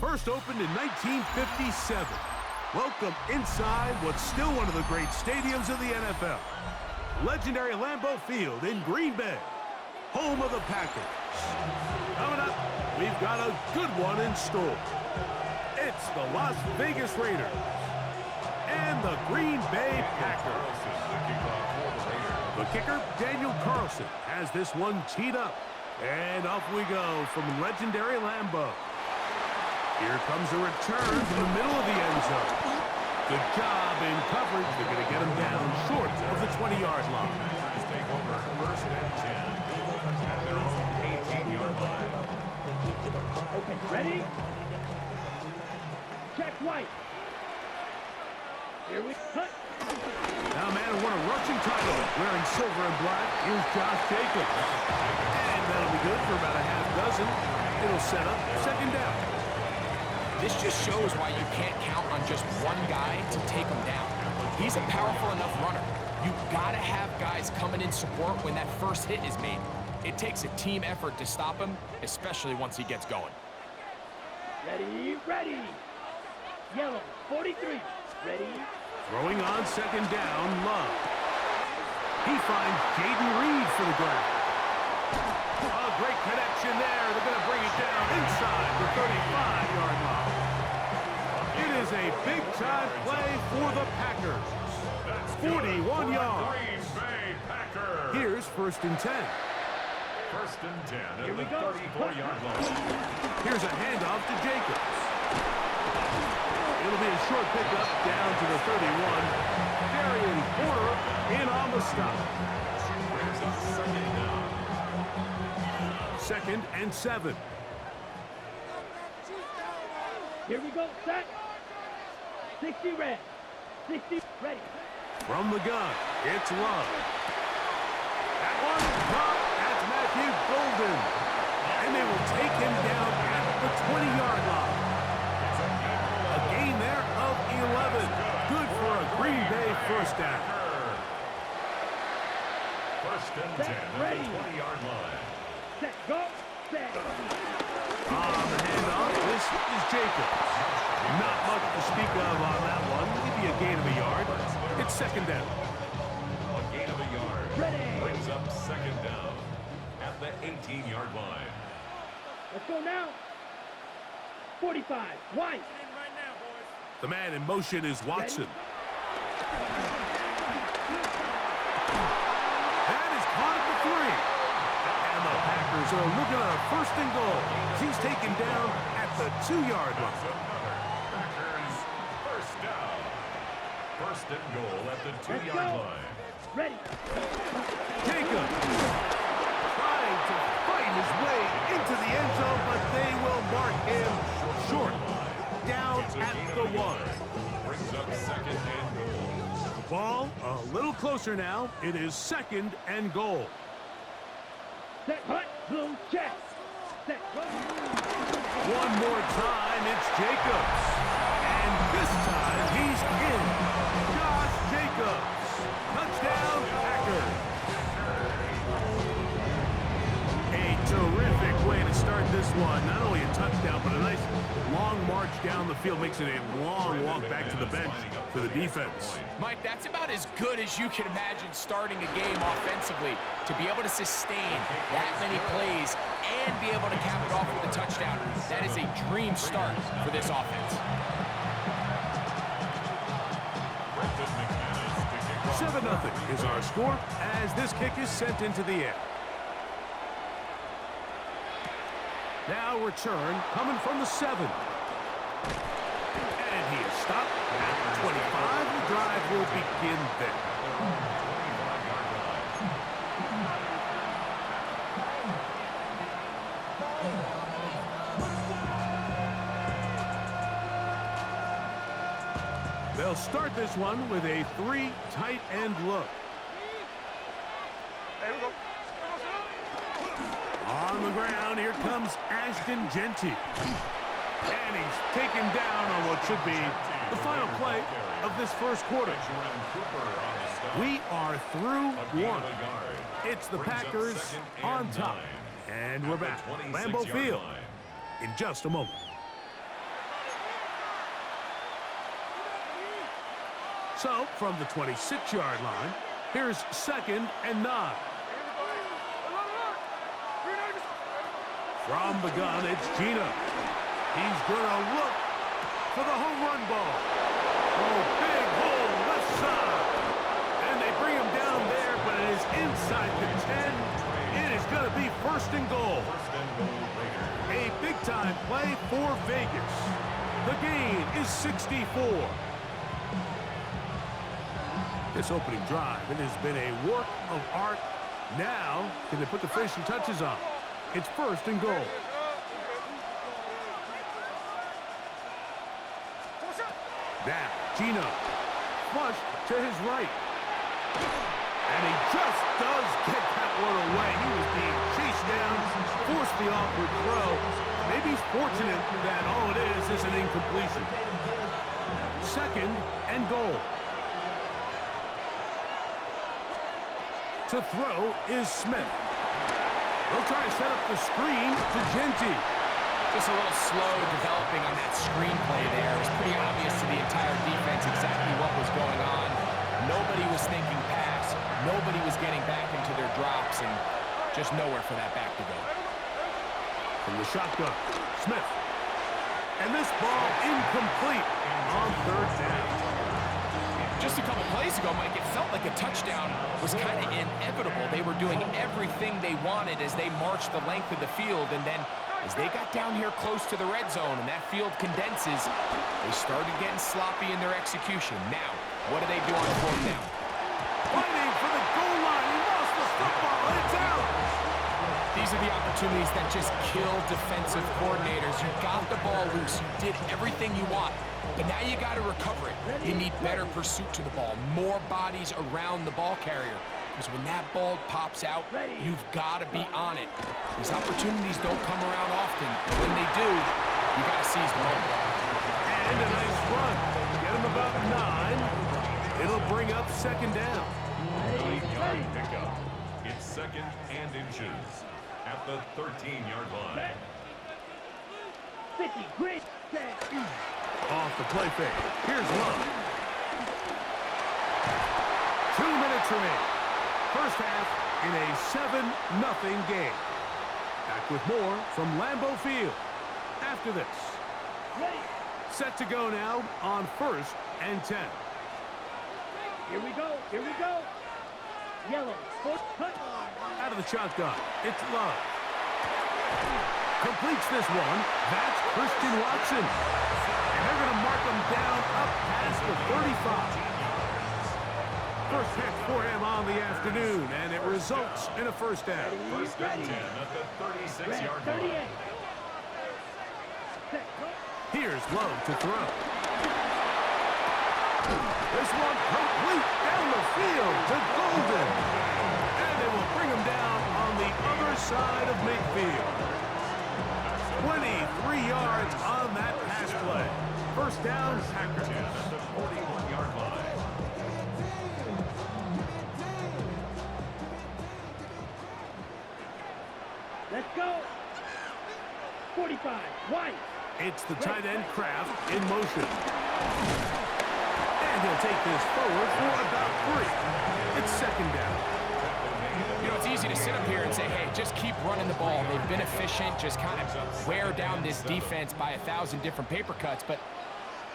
First opened in 1957. Welcome inside what's still one of the great stadiums of the NFL. Legendary Lambeau Field in Green Bay, home of the Packers. Coming up, we've got a good one in store. It's the Las Vegas Raiders and the Green Bay Packers. The kicker, Daniel Carlson, has this one teed up. And off we go from legendary Lambeau. Here comes a return from the middle of the end zone. Good job in coverage. They're going to get him down short of the 20-yard line. Take over first and 10 at their own 18-yard line. Okay, ready? Check white. Here we cut. Now, man, who won a rushing title wearing silver and black is Josh Jacobs. And that'll be good for about a half dozen. It'll set up second down. This just shows why you can't count on just one guy to take him down. He's a powerful enough runner. You've got to have guys coming in support when that first hit is made. It takes a team effort to stop him, especially once he gets going. Ready, ready. Yellow, 43. Ready. Throwing on second down, Love. He finds Jaden Reed for the grab. A great connection there. They're going to bring it down inside the 35-yard line. It is a big-time play for the Packers. 41 yards. Here's first and 10. First and 10 at the 34-yard line. Here's a handoff to Jacobs. It'll be a short pickup down to the 31. Darian Porter in on the stop. Brings up second down. Second and 7. Here we go, set. 60 red. 60 ready. From the gun, it's Love. That one caught. That's Matthew Golden. And they will take him down at the 20-yard line. A gain there of 11. Good for a Green Bay first down. First and 10 at the 20-yard line. Set, go, set. On the handoff, this is Jacobs. Not much to speak of on that one. Maybe a gain of a yard. It's second down. A gain of a yard. Ready. Brings up second down at the 18-yard line. Let's go now. 45, white. The man in motion is Watson. That is caught at the 3. And the Packers are looking at a first and goal. He's taken down at the 2-yard line. Packers first down. First and goal at the 2-yard line. Ready. Jacobs trying to fight his way into the end zone, but they will mark him short. Down at the 1. Brings up second and goal. Ball a little closer now. It is second and goal. Set, hut, blue, check. Set, go. One more time, it's Jacobs. And this time, he's in. Josh Jacobs. Touchdown, Packers. A terrific way to start this one. Not only a touchdown, but a nice long march down the field. Makes it a long walk back to the bench for the defense. Mike, that's about as good as you can imagine starting a game offensively. To be able to sustain that many plays and be able to cap it off with a touchdown, that is a dream start for this offense. 7-0 is our score as this kick is sent into the air. Now return coming from the 7. And he is stopped at the 25. The drive will begin there. They'll start this one with a 3 tight end look. On the ground, here comes Ashton Genty. And he's taken down on what should be the final play of this first quarter. We are through one. It's the Packers on top. And we're back. Lambeau Field in just a moment. So, from the 26-yard line, here's 2nd and 9. From the gun, it's Gino. He's going to look for the home run ball. Oh, big hole left side. And they bring him down there, but it is inside the 10. It is going to be 1st and goal. A big-time play for Vegas. The gain is 64. This opening drive, it has been a work of art. Now, can they put the finishing touches on? It's 1st and goal. Now, Gino. Flushed to his right. And he just does get that one away. He was being chased down, forced the awkward throw. Maybe he's fortunate that all it is an incompletion. 2nd and goal. To throw is Smith. They'll try to set up the screen to Genty. Just a little slow developing on that screenplay there. It was pretty obvious to the entire defense exactly what was going on. Nobody was thinking pass. Nobody was getting back into their drops, and just nowhere for that back to go. From the shotgun, Smith. And this ball incomplete on 3rd down. Just a couple plays ago, Mike, it felt like a touchdown was kind of inevitable. They were doing everything they wanted as they marched the length of the field, and then as they got down here close to the red zone and that field condenses, they started getting sloppy in their execution. Now, what do they do on 4th down? Fighting for the goal line. He lost the football, and it's out. These are the opportunities that just kill defensive coordinators. You got the ball loose. You did everything you want. But now you got to recover it. You need better pursuit to the ball, more bodies around the ball carrier. Because when that ball pops out, you've got to be on it. These opportunities don't come around often. But when they do, you got to seize the moment. And a nice run. Get him about 9. It'll bring up 2nd down. 9-yard pickup. It's 2nd and inches at the 13-yard line. 50, great, set. Off the play fake. Here's Love. 2 minutes remaining. First half in a 7-0 game. Back with more from Lambeau Field after this. Set to go now on 1st and 10. Here we go, here we go. Yellow, foot, cut. Out of the shotgun, it's Love. Completes this one. That's Christian Watson. And they're going to mark him down up past the 35. First catch for him on the afternoon, and it results in a 1st down. 1st and 10 at the 36-yard line. Here's Love to throw. This one complete down the field to Golden. And they will bring him down on the other side of midfield. 23 yards on that pass play. 1st down, Packers. At the 41-yard line. Let's go. 45, White. It's the tight end Kraft in motion. And he'll take this forward for about 3. It's 2nd down. You know, it's easy to sit up here and say, hey, just keep running the ball. They've been efficient, just kind of wear down this defense by 1,000 different paper cuts. But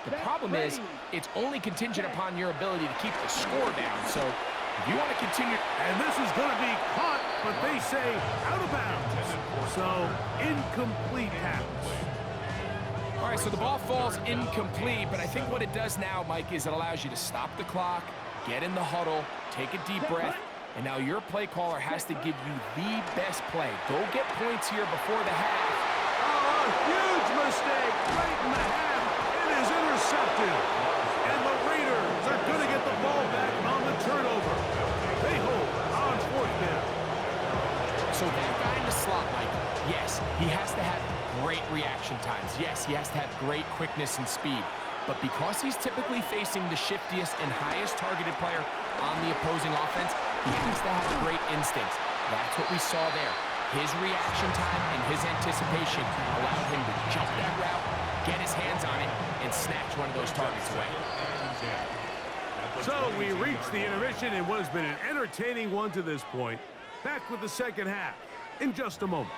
the problem is, it's only contingent upon your ability to keep the score down. So if you want to continue... And this is going to be caught, but they say out of bounds. So, incomplete pass. All right, so the ball falls incomplete, but I think what it does now, Mike, is it allows you to stop the clock, get in the huddle, take a deep breath, and now your play caller has to give you the best play. Go get points here before the half. Oh, huge mistake right in the half. It is intercepted. And the Raiders are going to get the ball back on the turnover. They hold on 4th down. So that guy in the slot, Mike, yes, he has to have great reaction times. Yes, he has to have great quickness and speed. But because he's typically facing the shiftiest and highest targeted player on the opposing offense, he has to have great instincts. That's what we saw there. His reaction time and his anticipation allowed him to jump that route, get his hands on it, and snatch one of those targets away. So we reach the intermission in what has been an entertaining one to this point. Back with the second half in just a moment.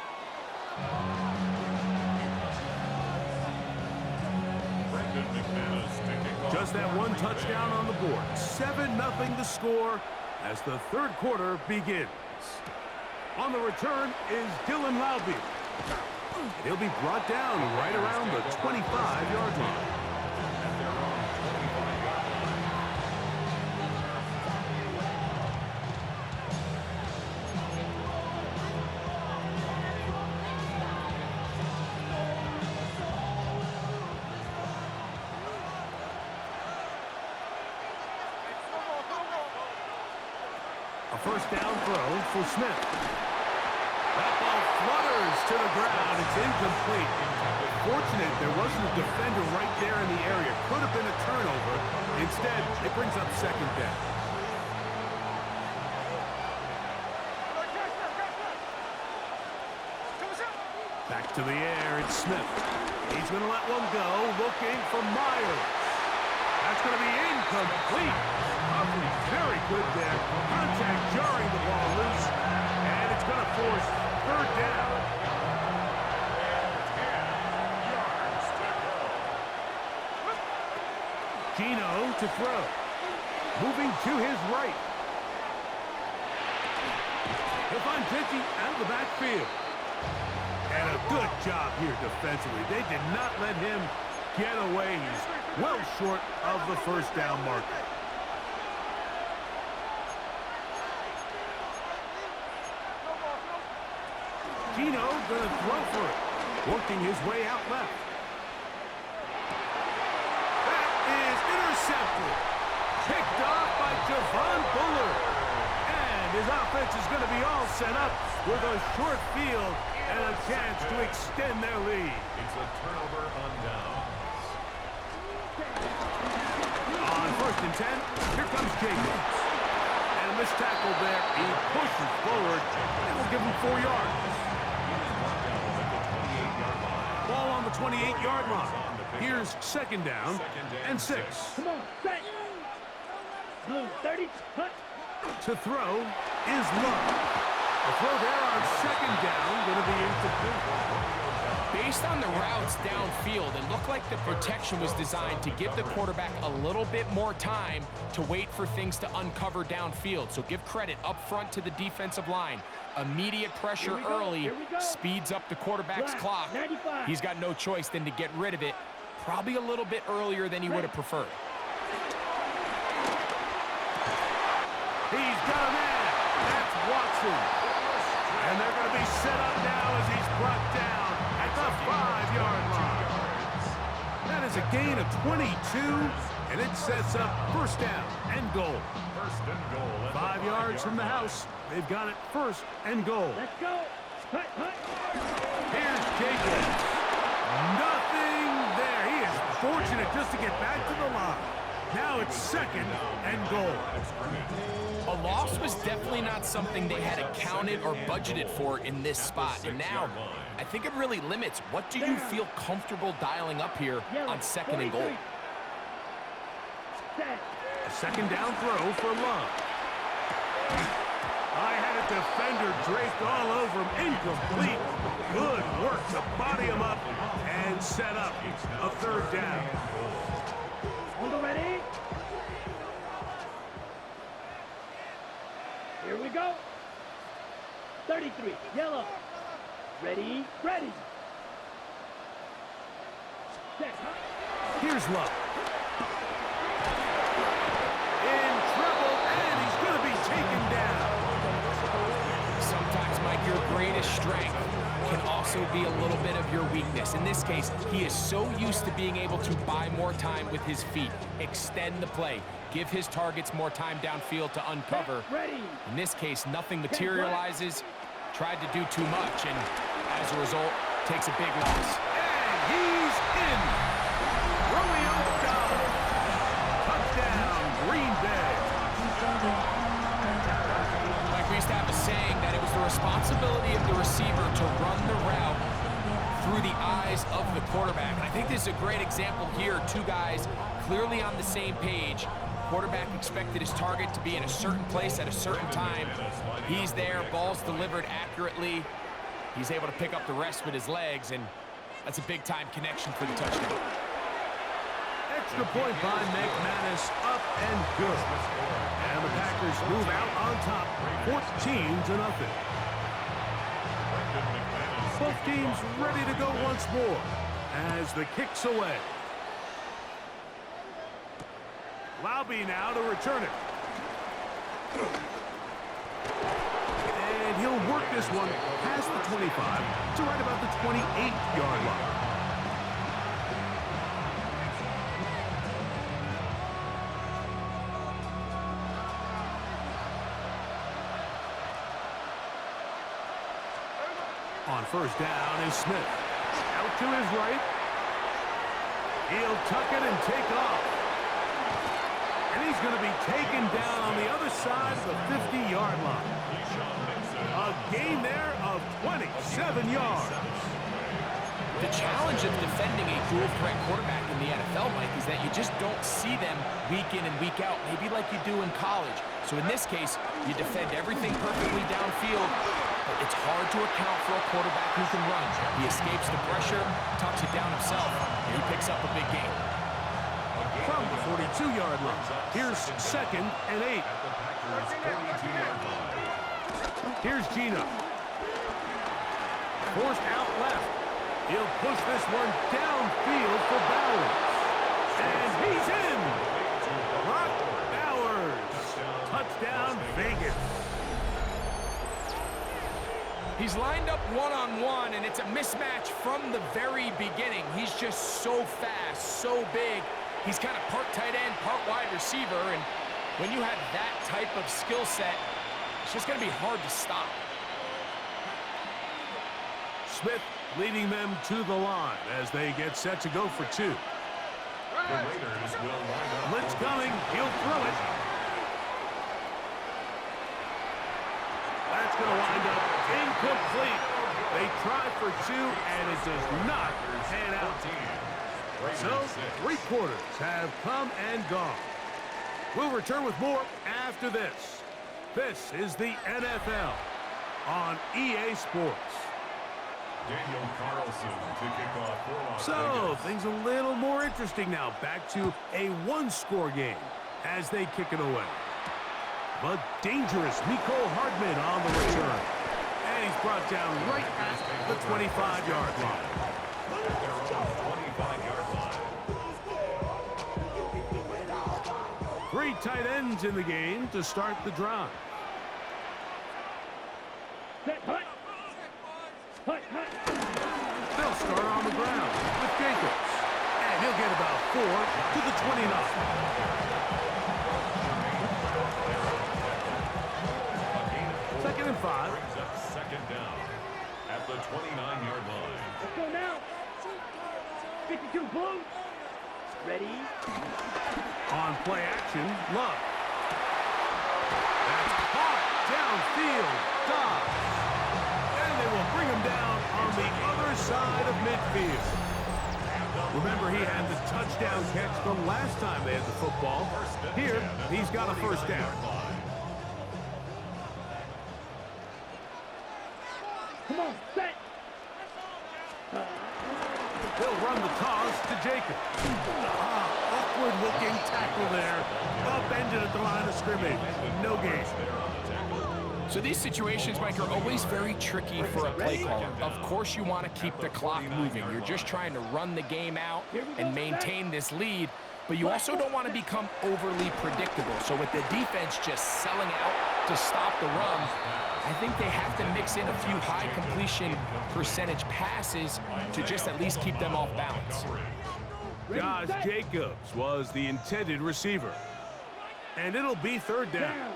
Just that one touchdown on the board. 7-0 the score as the third quarter begins. On the return is Dylan Laube. He'll be brought down right around the 25-yard line. A first down throw for Smith. That ball flutters to the ground. It's incomplete. Fortunate there wasn't a defender right there in the area. Could have been a turnover. Instead, it brings up second down. Back to the air, it's Smith. He's going to let one go, looking for Myers. That's going to be incomplete. Very good there. Contact jarring the ball loose. And it's going to force third down. Gino to throw. Moving to his right. He'll find Genty out of the backfield. And a good job here defensively. They did not let him get away. He's well short of the first down marker. Gino gonna throw for it. Working his way out left. That is intercepted. Picked off by Javon Bullard. And his offense is gonna be all set up with a short field and a chance to extend their lead. It's a turnover on downs. On 1st and 10, here comes Jacobs. And a missed tackle there. He pushes forward and will give him 4 yards. Ball on the 28-yard line. Here's second down and 6. Come on, set. Blue, 30, hut. To throw is Love. The throw there on second down going to be incomplete. Based on the routes downfield, it looked like the protection was designed to give the quarterback a little bit more time to wait for things to uncover downfield. So give credit up front to the defensive line. Immediate pressure early speeds up the quarterback's clock. 95. He's got no choice than to get rid of it, probably a little bit earlier than he would have preferred. He's got a man. That's Watson. And they're going to be set up now as he's brought down at the 5-yard line. That is a gain of 22, and it sets up first down and goal. First and goal. 5 yards from the house. They've got it first and goal. Let's go. Hut, hut. Here's Jacobs. Nothing there. He is fortunate just to get back to the line. Now it's second and goal. A loss was definitely not something they had accounted or budgeted for in this spot. And now, I think it really limits what do you feel comfortable dialing up here on second and goal. A second down throw for Love. I had a defender draped all over him. Incomplete. Good work to body him up and set up a third down. Ready? Here we go. 33, yellow. Ready, ready. Set, huh? Here's Love. In trouble, and he's going to be taken down. Sometimes, Mike, your greatest strength can also be a little bit of your weakness. In this case, he is so used to being able to buy more time with his feet, extend the play, give his targets more time downfield to uncover. In this case, nothing materializes, tried to do too much, and as a result, takes a big loss. And he's in. Romeo down. Touchdown, Green Bay. Like we used to have a saying that it was the responsibility of the receiver to run the route through the eyes of the quarterback. And I think this is a great example here. Two guys clearly on the same page, Quarterback expected his target to be in a certain place at a certain time. He's there, ball's delivered accurately. He's able to pick up the rest with his legs, and that's a big-time connection for the touchdown. Extra point by McManus, up and good. And the Packers move out on top, 14-0. Both teams ready to go once more as the kick's away. Laube now to return it. And he'll work this one past the 25 to right about the 28-yard line. On first down is Smith. Out to his right. He'll tuck it and take off. And he's going to be taken down on the other side of the 50-yard line. A gain there of 27 yards. The challenge of defending a dual-threat quarterback in the NFL, Mike, is that you just don't see them week in and week out, maybe like you do in college. So in this case, you defend everything perfectly downfield, but it's hard to account for a quarterback who can run. He escapes the pressure, tucks it down himself, and he picks up a big gain. From the 42-yard line, here's 2nd and 8. Here's Gino. Forced out left. He'll push this one downfield for Bowers. And he's in! Brock Bowers. Touchdown, Vegas. He's lined up one-on-one, and it's a mismatch from the very beginning. He's just so fast, so big. He's kind of part tight end, part wide receiver, and when you have that type of skill set, it's just going to be hard to stop. Smith leading them to the line as they get set to go for 2. Blitz coming. He'll throw it. That's going to wind up incomplete. They try for 2, and it does not pan out. So, 3 quarters have come and gone. We'll return with more after this. This is the NFL on EA Sports. Daniel Carlson to kick off for Las So, Vegas. things a little more interesting now. Back to a one-score game as they kick it away. But dangerous Mecole Hardman on the return. And he's brought down right at the 25-yard line. 25-yard line. 3 tight ends in the game to start the drive. Set, hut. Hut, hut. They'll start on the ground with Jacobs. And he'll get about 4 to the 29. Second and 5. Brings up 2nd down at the 29-yard line. Let's go now. 52 blue. Ready. On play action, Love. That's caught downfield. Dobbs. And they will bring him down on the other side of midfield. Remember, he had the touchdown catch the last time they had the football. Here, he's got a first down. Come on, set. He'll run the toss to Jacob. Awkward-looking tackle there. Upended at the line of scrimmage. No gain. So these situations, Mike, are always very tricky for a play caller. Of course you want to keep the clock moving. You're just trying to run the game out and maintain this lead, but you also don't want to become overly predictable. So with the defense just selling out to stop the run, I think they have to mix in a few high completion percentage passes to just at least keep them off balance. Josh Jacobs was the intended receiver. And it'll be 3rd down.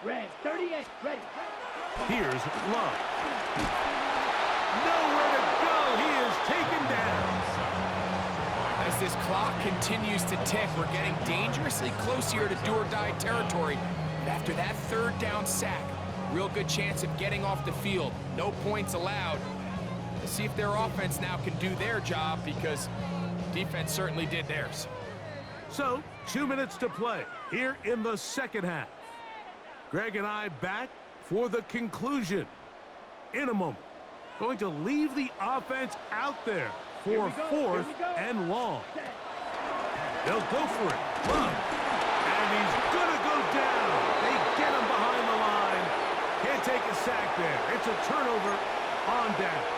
Red, 38, ready. Here's Love. Nowhere to go. He is taken down. As this clock continues to tick, we're getting dangerously close here to do-or-die territory. But after that 3rd down sack, real good chance of getting off the field. No points allowed. Let's see if their offense now can do their job, because defense certainly did theirs. So, 2 minutes to play here in the second half. Greg and I back for the conclusion in a moment. Going to leave the offense out there for 4th and long. They'll go for it. Love. And he's going to go down. They get him behind the line. Can't take a sack there. It's a turnover on downs.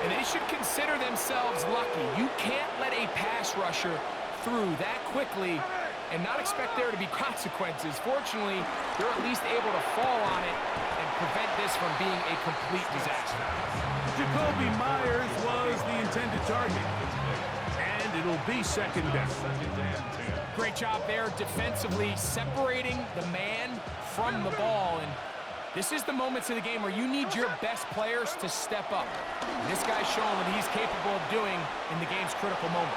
And they should consider themselves lucky. You can't let a pass rusher through that quickly and not expect there to be consequences. Fortunately, they're at least able to fall on it and prevent this from being a complete disaster. Jacoby Myers was the intended target. And it'll be second down. Great job there defensively, separating the man from the ball. And this is the moments of the game where you need your best players to step up. And this guy's showing what he's capable of doing in the game's critical moment.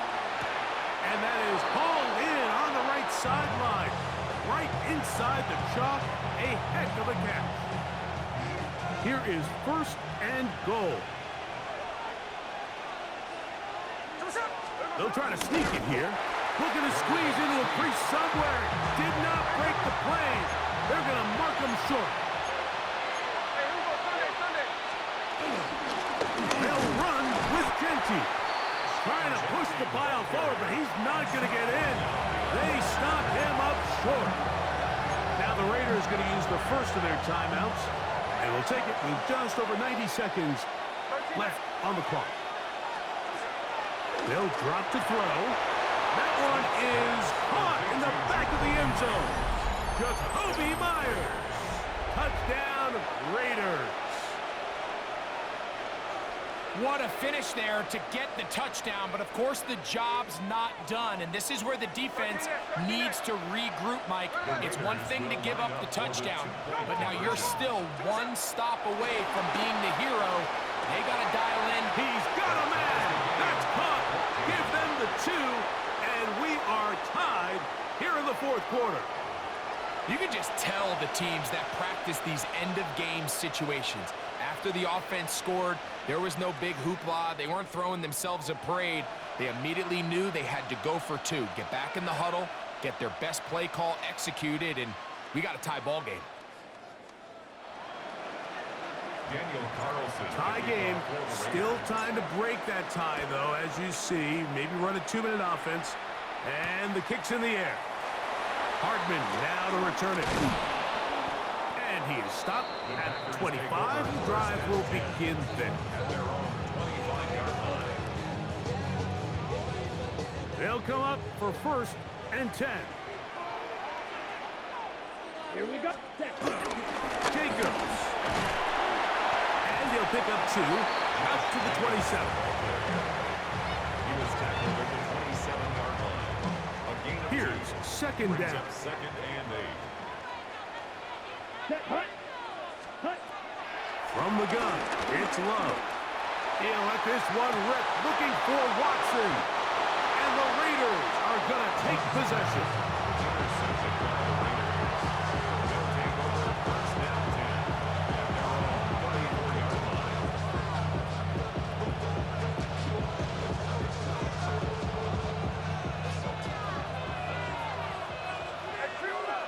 And that is hauled in on the right sideline. Right inside the chalk. A heck of a catch. Here is 1st and goal. They'll try to sneak it here. Looking to squeeze into a crease somewhere. Did not break the plane. They're going to mark him short. They'll run with Genty. Trying to push the pile forward, but he's not going to get in. They stop him up short. Now the Raiders going to use the first of their timeouts. And will take it with just over 90 seconds left on the clock. They'll drop to throw. That one is caught in the back of the end zone. Jacoby Myers. Touchdown, Raiders. What a finish there to get the touchdown, but of course the job's not done, and this is where the defense needs to regroup, Mike. It's one thing to give up the touchdown, but now you're still one stop away from being the hero. They got to dial in. He's got a man. That's caught. Give them the 2, and we are tied here in the 4th quarter. You can just tell the teams that practice these end-of-game situations. After the offense scored, there was no big hoopla. They weren't throwing themselves a parade. They immediately knew they had to go for 2. Get back in the huddle, get their best play call executed, and we got a tie ball game. Tie game. Still time to break that tie, though, as you see. Maybe run a 2-minute offense. And the kick's in the air. Hardman now to return it. And he is stopped at 25. The drive will begin then. They'll come up for 1st and 10. Here we go. Jacobs. And he'll pick up 2 out to the 27. He was tackled at the 27-yard line. A gain of 2. Here's second Brings down. up 2nd and 8. Set, hut. Hut. From the gun, it's Love. He'll let this one rip, looking for Watson. And the Raiders are going to take possession. Intercepted by the Raiders. They'll take over 1st down 10 at their own 34-yard line.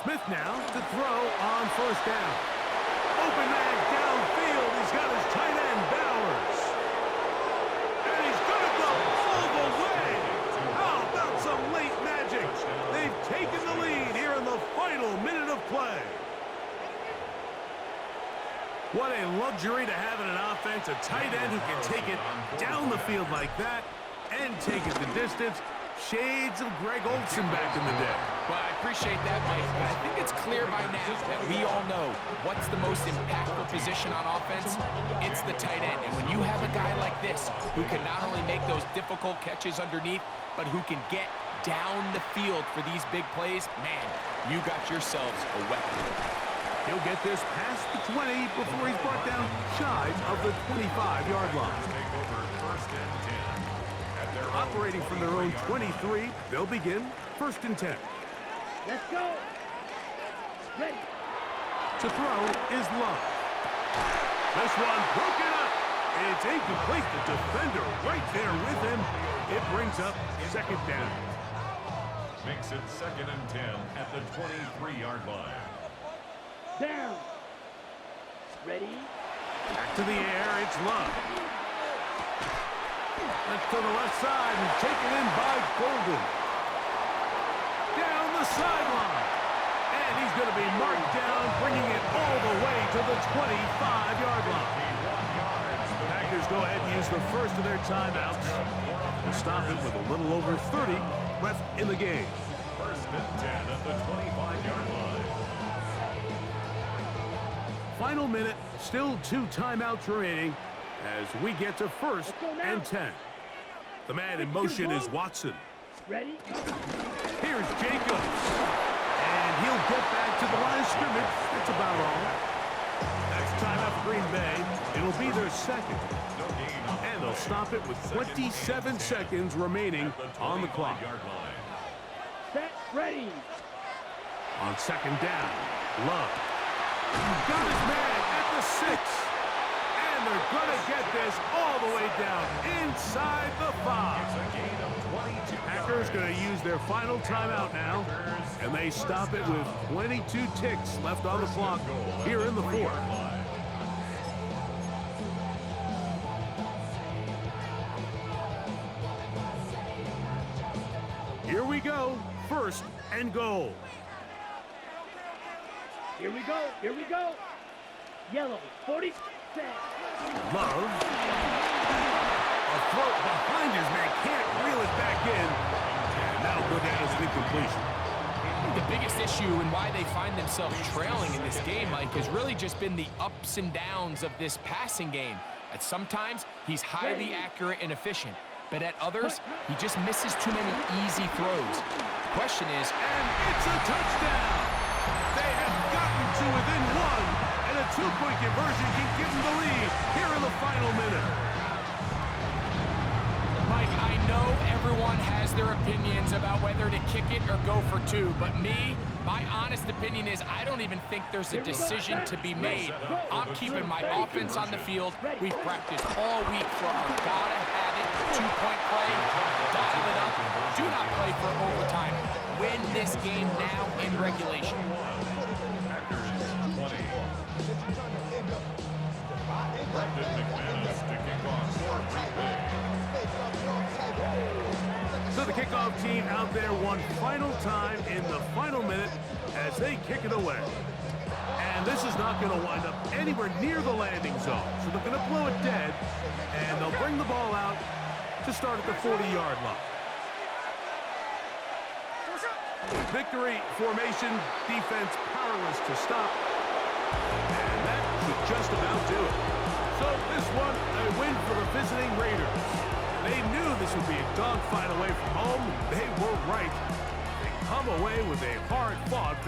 Smith now to throw on 1st down. Open man downfield. He's got his tight end, Bowers. And he's going to go all the way. How about some late magic? They've taken the lead here in the final minute of play. What a luxury to have in an offense, a tight end who can take it down the field like that and take it the distance. Shades of Greg Olsen back in the day. Well, I appreciate that, Mike, but I think it's clear by now that we all know what's the most impactful position on offense. It's the tight end. And when you have a guy like this who can not only make those difficult catches underneath, but who can get down the field for these big plays, man, you got yourselves a weapon. He'll get this past the 20 before he's brought down shy of the 25-yard line. Take over 1st and 10 at their own Operating from their own 23, they'll begin 1st and 10. Let's go. Ready. To throw is Love. This one broken up. It's incomplete. The defender right there with him. It brings up second down. Makes it 2nd and 10 at the 23-yard line. Down. Ready? Back to the air, it's Love. That's to the left side and taken in by Golden. Down the sideline. And he's going to be marked down, bringing it all the way to the 25-yard line. The Packers go ahead and use the first of their timeouts and stop it with a little over 30 left in the game. 1st and 10 at the 25-yard line. Final minute, still 2 timeouts remaining as we get to 1st and 10. The man in motion is Watson. Ready? Here's Jacobs. And he'll get back to the line of scrimmage. That's about all. That's timeout for Green Bay. It'll be their second. And they'll stop it with 27 seconds remaining on the clock. Set. Ready. On second down, Love. Got his man at the 6. And they're going to get this all the way down inside the 5. Packers going to use their final timeout now. And they stop it with 22 ticks left on the clock here in the 4th. Here we go. 1st and goal. Here we go. Here we go. Yellow. 40. Set. Love. A throw behind his man. Can't reel it back in. And that'll go down as an incompletion. The biggest issue and why they find themselves trailing in this game, Mike, has really just been the ups and downs of this passing game. At sometimes, he's highly accurate and efficient, but at others, he just misses too many easy throws. The question is, And it's a touchdown! They have gotten to within 1, and a 2-point conversion can give them the lead here in the final minute. Mike, I know everyone has their opinions about whether to kick it or go for 2, but me, my honest opinion is I don't even think there's a decision to be made. I'm keeping my offense on the field. We've practiced all week for our gotta-have-it 2-point play. Dial it up. Do not play for overtime. Win this game now in regulation. So the kickoff team out there one final time in the final minute as they kick it away. And this is not going to wind up anywhere near the landing zone. So they're going to blow it dead, and they'll bring the ball out to start at the 40-yard line. Victory formation, defense powerless to stop. And that should just about do it. So this one, a win for the visiting Raiders. They knew this would be a dogfight away from home. They were right. They come away with a hard-fought